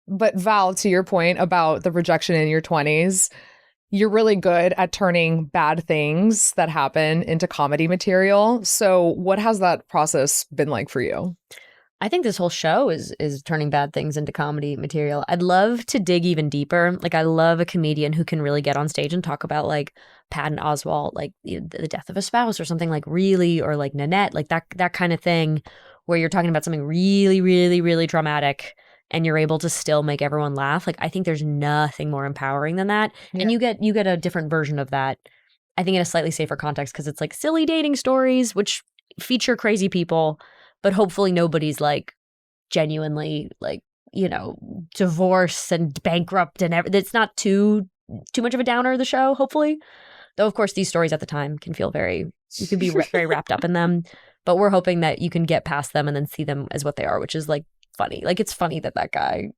But Val, to your point about the rejection in your 20s, you're really good at turning bad things that happen into comedy material. So what has that process been like for you? I think this whole show is turning bad things into comedy material. I'd love to dig even deeper. Like, I love a comedian who can really get on stage and talk about like Patton Oswalt, like the death of a spouse or something, like really, or like Nanette, like that kind of thing, where you're talking about something really, really, really traumatic and you're able to still make everyone laugh. Like, I think there's nothing more empowering than that. Yeah. And you get a different version of that, I think, in a slightly safer context, because it's like silly dating stories, which feature crazy people, but hopefully nobody's like genuinely like, you know, divorced and bankrupt and everything. It's not too much of a downer, the show, hopefully. Though, of course, these stories at the time can feel you can be very wrapped up in them. But we're hoping that you can get past them and then see them as what they are, which is like funny. Like, it's funny that guy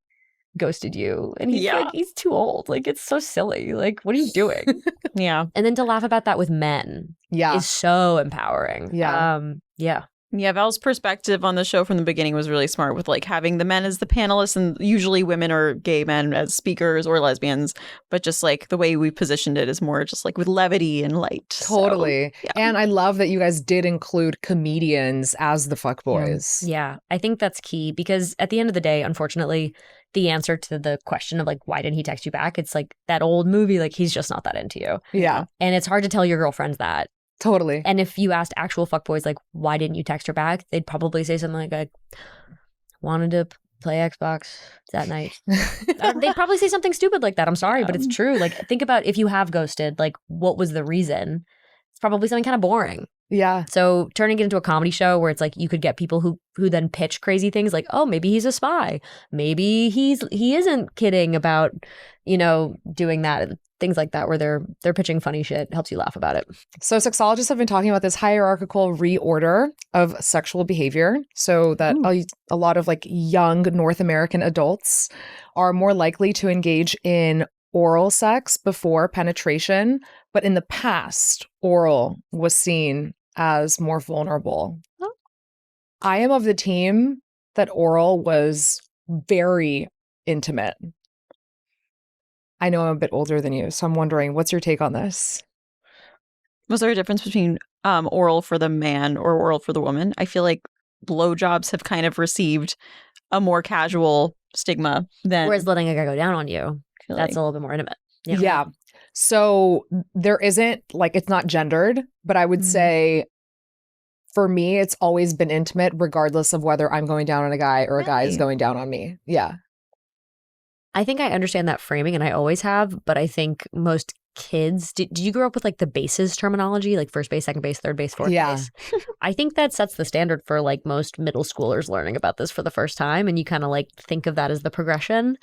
ghosted you and he's like, he's too old. Like, it's so silly. Like, what are you doing? Yeah. And then to laugh about that with men is so empowering. Yeah, Val's perspective on the show from the beginning was really smart with like having the men as the panelists and usually women or gay men as speakers or lesbians, but just like the way we positioned it is more just like with levity and light. Totally. So, And I love that you guys did include comedians as the fuckboys. Yeah, I think that's key because at the end of the day, unfortunately, the answer to the question of like, why didn't he text you back? It's like that old movie, like he's just not that into you. Yeah. And it's hard to tell your girlfriends that. Totally. And if you asked actual fuckboys, like, why didn't you text her back? They'd probably say something like, I wanted to play Xbox that night. They'd probably say something stupid like that. I'm sorry, but it's true. Like, think about if you have ghosted, like, what was the reason? It's probably something kind of boring. Yeah. So turning it into a comedy show where it's like you could get people who then pitch crazy things like, oh, maybe he's a spy. Maybe he isn't kidding about, you know, doing that. And things like that where they're pitching funny shit helps you laugh about it. So sexologists have been talking about this hierarchical reorder of sexual behavior so that a lot of like young North American adults are more likely to engage in oral sex before penetration, but in the past, oral was seen as more vulnerable. I am of the team that oral was very intimate. I know I'm a bit older than you, so I'm wondering, what's your take on this? Was there a difference between oral for the man or oral for the woman? I feel like blowjobs have kind of received a more casual stigma than... Whereas letting a guy go down on you, that's a little bit more intimate. Yeah. So there isn't, like, it's not gendered, but I would say for me, it's always been intimate regardless of whether I'm going down on a guy or a guy is going down on me. Yeah. I think I understand that framing and I always have, but I think most kids, did you grow up with like the bases terminology, like first base, second base, third base, fourth base? I think that sets the standard for like most middle schoolers learning about this for the first time. And you kind of like think of that as the progression.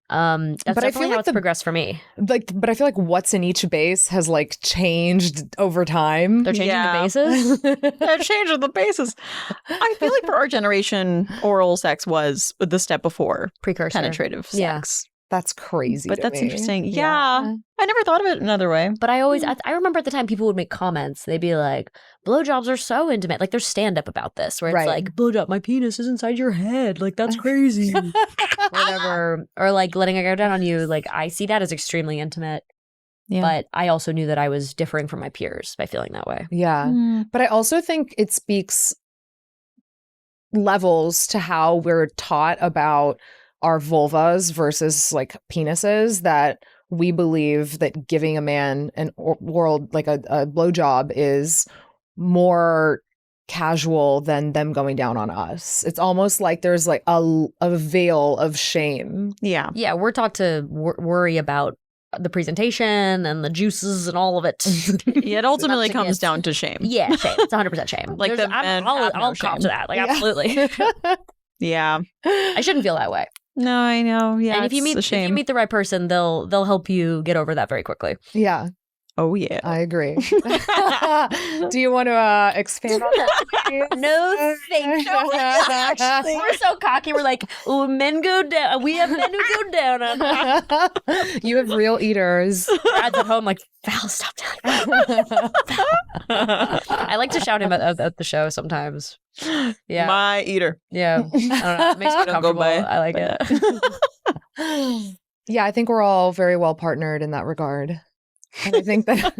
That's but definitely I feel how like it's progressed for me. But I feel like what's in each base has like changed over time. They're changing the bases. They're changing the bases. I feel like for our generation, oral sex was the step before precursor penetrative sex. That's crazy. But that's me. interesting. Yeah. I never thought of it another way. But I always, I remember at the time people would make comments. They'd be like, blowjobs are so intimate. Like there's stand up about this where it's like, blowjob, my penis is inside your head. Like that's crazy. Whatever. Or like letting a guy down on you. Like I see that as extremely intimate. Yeah. But I also knew that I was differing from my peers by feeling that way. Yeah. But I also think it speaks levels to how we're taught about our vulvas versus like penises, that we believe that giving a man an oral, like a blowjob is more casual than them going down on us. It's almost like there's like a veil of shame. Yeah. Yeah. We're taught to worry about the presentation and the juices and all of it. Yeah, it ultimately comes down to shame. Yeah, shame. It's 100% shame. Like I'll cop to that. Like absolutely. Yeah. I shouldn't feel that way. No, I know. Yeah. And if you meet the right person, they'll help you get over that very quickly. Yeah. Oh yeah. I agree. Do you want to expand on that? No, thank you. We're so cocky. We're like, oh, men go down. We have men who go down on us. You have real eaters. Brad's at home like, Val, stop telling me. I like to shout him at the show sometimes. Yeah. My eater. Yeah. I don't know. It makes me comfortable. I like it. Yeah, I think we're all very well partnered in that regard. And I think that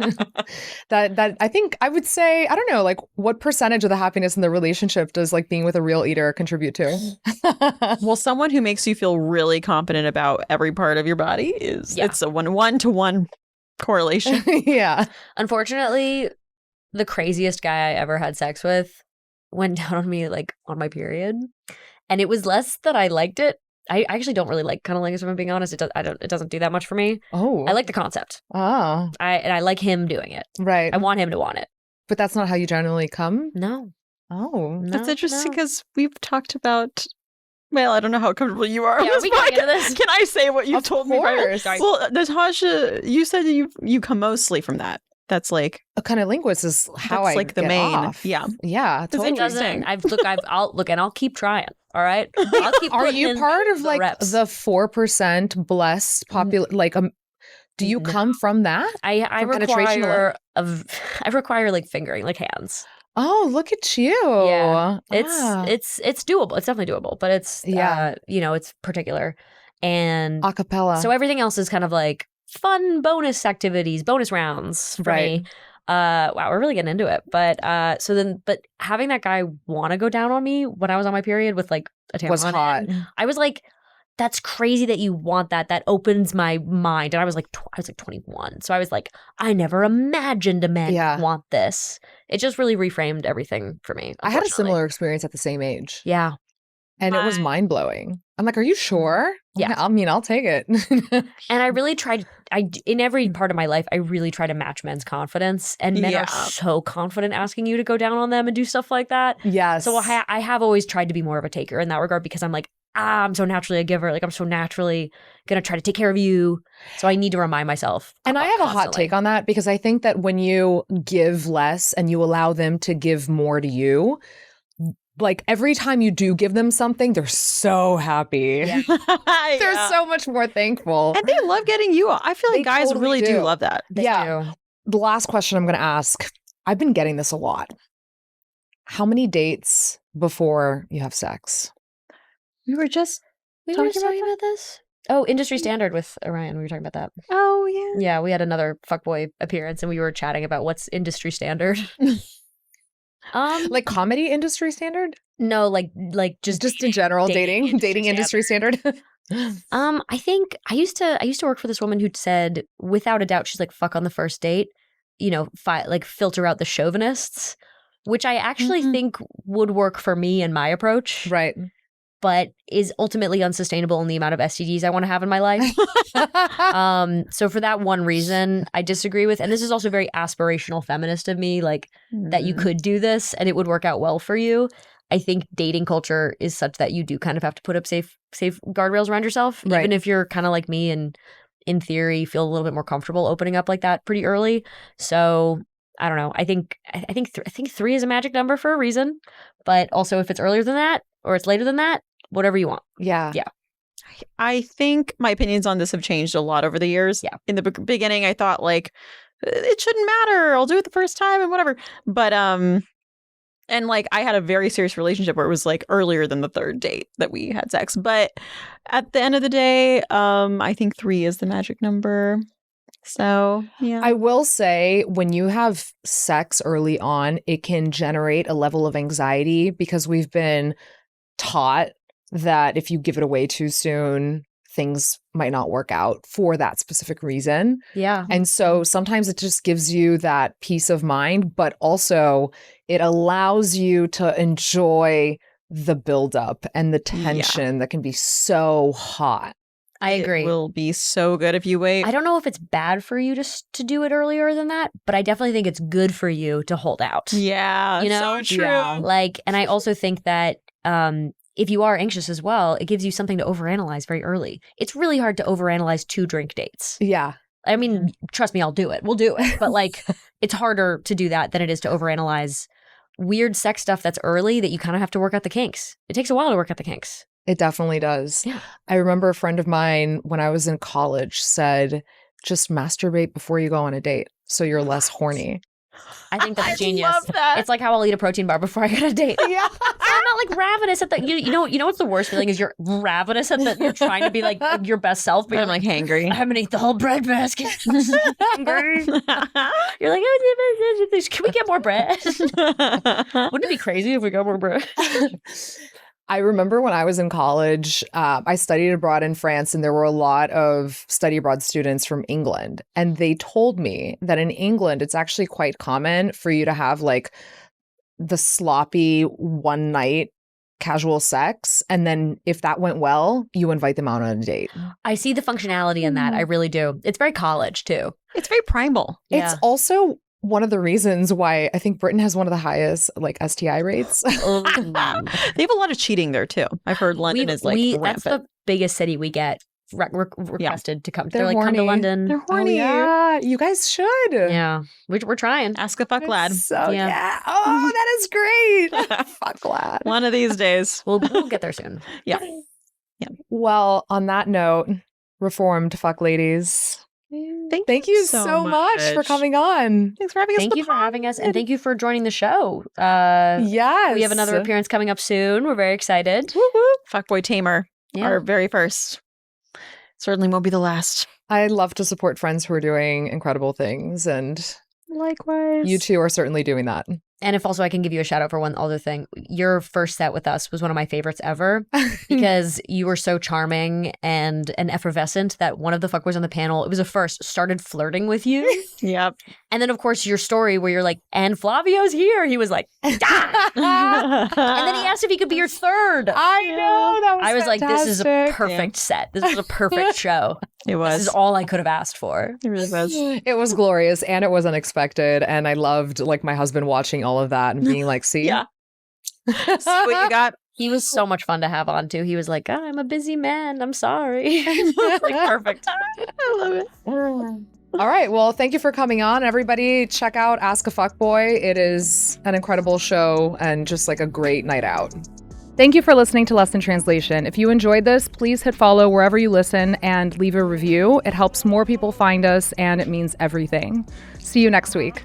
I think I would say, I don't know, like what percentage of the happiness in the relationship does like being with a real eater contribute to? Well, someone who makes you feel really confident about every part of your body it's a one-to-one correlation. Yeah. Unfortunately, the craziest guy I ever had sex with went down on me like on my period. And it was less that I liked it. I actually don't really like cunnilingus, if I'm being honest. It doesn't do that much for me. Oh. I like the concept. Oh. I like him doing it. Right. I want him to want it. But that's not how you generally come? No. Oh. That's interesting because we've talked about. Well, I don't know how comfortable you are. Yeah, on we this can get into podcast. this. Can I say what you've Of told me? course. Well, Natasha, you said that you come mostly from that. That's like A kind of linguist is how that's I like the get main. off. Yeah. Yeah, totally. It doesn't. I'll keep trying. All right. I'll keep. Are putting you in part of the like reps. the 4% blessed like do you No. come from that? I from penetration I require like fingering, like hands. Oh, look at you. Yeah. Ah. It's doable. It's definitely doable, but it's it's particular. And Acapella. so everything else is kind of like fun bonus activities, bonus rounds for me. Wow, we're really getting into it. But but having that guy want to go down on me when I was on my period with like a tampon was hot. I was like, that's crazy that you want that. That opens my mind. And I was like 21. So I was like, I never imagined a man would want this. It just really reframed everything for me. I had a similar experience at the same age. Yeah. And it was mind blowing. I'm like, are you sure? Yeah. I mean, I'll take it. And I really tried, in every part of my life, I really try to match men's confidence. And men are so confident asking you to go down on them and do stuff like that. Yes. So I have always tried to be more of a taker in that regard because I'm like, I'm so naturally a giver. Like I'm so naturally going to try to take care of you. So I need to remind myself. And I have constantly. a hot take on that because I think that when you give less and you allow them to give more to you, like every time you do give them something, they're so happy. Yeah. They're so much more thankful. And they love getting you. I feel like They guys totally really do do. love that. They Yeah. do. The last question I'm going to ask, I've been getting this a lot. How many dates before you have sex? We were just talking about this. Oh, industry standard with Orion. We were talking about that. Oh yeah. Yeah, we had another fuckboy appearance and we were chatting about what's industry standard. Like comedy industry standard? No, like just in general, dating dating industry standard. I think I used to work for this woman who said, without a doubt, she's like, fuck on the first date, like filter out the chauvinists, which I actually think would work for me and my approach. Right. But is ultimately unsustainable in the amount of STDs I want to have in my life. So for that one reason, I disagree with, and this is also very aspirational feminist of me, like that you could do this and it would work out well for you. I think dating culture is such that you do kind of have to put up safe guardrails around yourself, even if you're kind of like me and in theory feel a little bit more comfortable opening up like that pretty early. So I don't know. I think 3 is a magic number for a reason, but also if it's earlier than that or it's later than that, whatever you want. Yeah. Yeah. I think my opinions on this have changed a lot over the years. Yeah. In the beginning, I thought like it shouldn't matter. I'll do it the first time and whatever. But and like I had a very serious relationship where it was like earlier than the third date that we had sex. But at the end of the day, I think 3 is the magic number. So, yeah. I will say when you have sex early on, it can generate a level of anxiety because we've been taught that if you give it away too soon, things might not work out for that specific reason. Yeah. And so sometimes it just gives you that peace of mind, but also it allows you to enjoy the buildup and the tension that can be so hot. I agree. It will be so good if you wait. I don't know if it's bad for you to do it earlier than that, but I definitely think it's good for you to hold out. Yeah. You know? So true. Yeah. Like, and I also think that if you are anxious as well, it gives you something to overanalyze very early. It's really hard to overanalyze 2 drink dates. Yeah. I mean, trust me, I'll do it. We'll do it. But like, it's harder to do that than it is to overanalyze weird sex stuff that's early that you kind of have to work out the kinks. It takes a while to work out the kinks. It definitely does. Yeah. I remember a friend of mine when I was in college said, just masturbate before you go on a date so you're less horny. I think that's I genius. love that. It's like how I'll eat a protein bar before I go on a date. Yeah. I'm not like ravenous at the you know what's the worst feeling is you're ravenous at the you're trying to be like your best self, but I'm like hangry. I haven't ate the whole bread basket. Hungry. You're like, oh, can we get more bread? Wouldn't it be crazy if we got more bread? I remember when I was in college, I studied abroad in France, and there were a lot of study abroad students from England. And they told me that in England, it's actually quite common for you to have like the sloppy one night casual sex. And then if that went well, you invite them out on a date. I see the functionality in that. I really do. It's very college too. It's very primal. Yeah. It's also one of the reasons why I think Britain has one of the highest like STI rates. They have a lot of cheating there too. I've heard London is like rampant. That's the biggest city we get requested to come. They're like, horny. come to London. They're horny. Oh, yeah, you guys should. Yeah, we're trying. Ask a fuck lad. So, Yeah. yeah. Oh, that is great. Fuck lad. One of these days. We'll get there soon. Yeah. Well, on that note, reformed fuck ladies. Thank you so much for coming on. Thanks for having us. Thank you for having us, and thank you for joining the show. Yes. We have another appearance coming up soon. We're very excited. Woo woo. Fuckboy Tamer. Yeah. Our very first. Certainly won't be the last. I love to support friends who are doing incredible things, and Likewise. you two are certainly doing that. And if also I can give you a shout out for one other thing, your first set with us was one of my favorites ever because you were so charming and effervescent that one of the fuckboys on the panel, it was a first, started flirting with you. Yep. And then of course your story where you're like, and Flavio's here. He was like, ah! And then he asked if he could be your third. I know. That was I was like, this is a fantastic. perfect set. This was a perfect show. It was. This is all I could have asked for. It really was. It was glorious and it was unexpected. And I loved like my husband watching all of that and being like, see? Yeah. See what you got? He was so much fun to have on too. He was like, oh, I'm a busy man. I'm sorry. Like, perfect. I love it. All right. Well, thank you for coming on. Everybody, check out Ask a Fuckboy. It is an incredible show and just like a great night out. Thank you for listening to Less Than Translation. If you enjoyed this, please hit follow wherever you listen and leave a review. It helps more people find us and it means everything. See you next week.